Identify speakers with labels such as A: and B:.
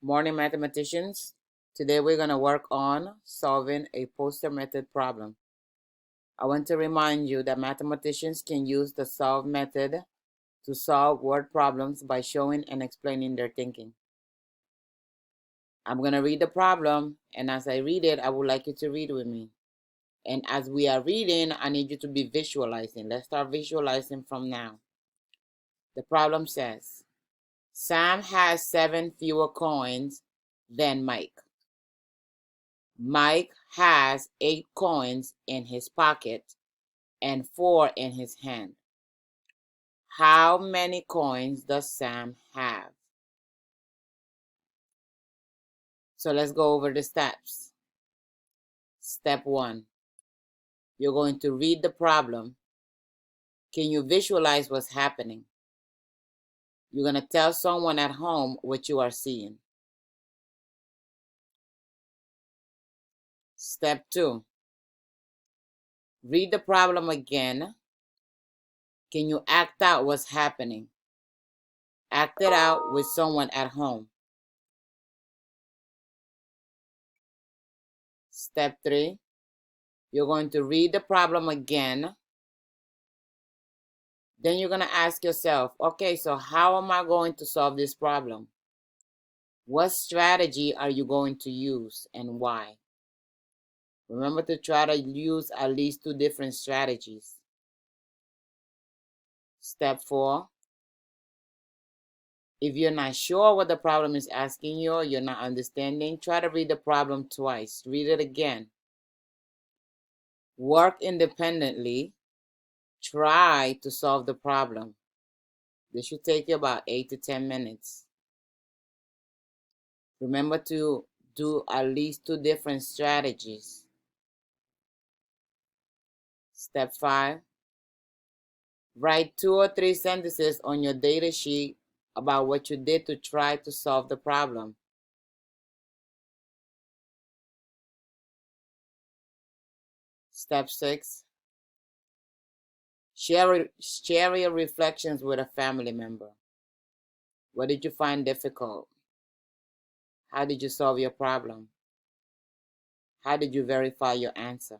A: Morning mathematicians. Today we're going to work on solving a poster method problem. I want to remind you that mathematicians can use the solve method to solve word problems by showing and explaining their thinking. I'm going to read the problem, and as I read it, I would like you to read with me. And as we are reading, I need you to be visualizing. Let's start visualizing from now. The problem says, Sam has 7 fewer coins than Mike. Mike has 8 coins in his pocket and 4 in his hand. How many coins does Sam have? So let's go over the steps. Step 1. You're going to read the problem. Can you visualize what's happening? You're going to tell someone at home what you are seeing. Step 2. Read the problem again. Can you act out what's happening? Act it out with someone at home. Step 3. You're going to read the problem again. Then you're going to ask yourself, okay, so how am I going to solve this problem? What strategy are you going to use and why? Remember to try to use at least 2 different strategies. Step 4. If you're not sure what the problem is asking you or you're not understanding, try to read the problem twice. Read it again. Work independently. Try to solve the problem. This should take you about 8 to 10 minutes. Remember to do at least 2 different strategies. Step 5. Write 2 or 3 sentences on your data sheet about what you did to try to solve the problem. Step 6. Share your reflections with a family member. What did you find difficult? How did you solve your problem? How did you verify your answer?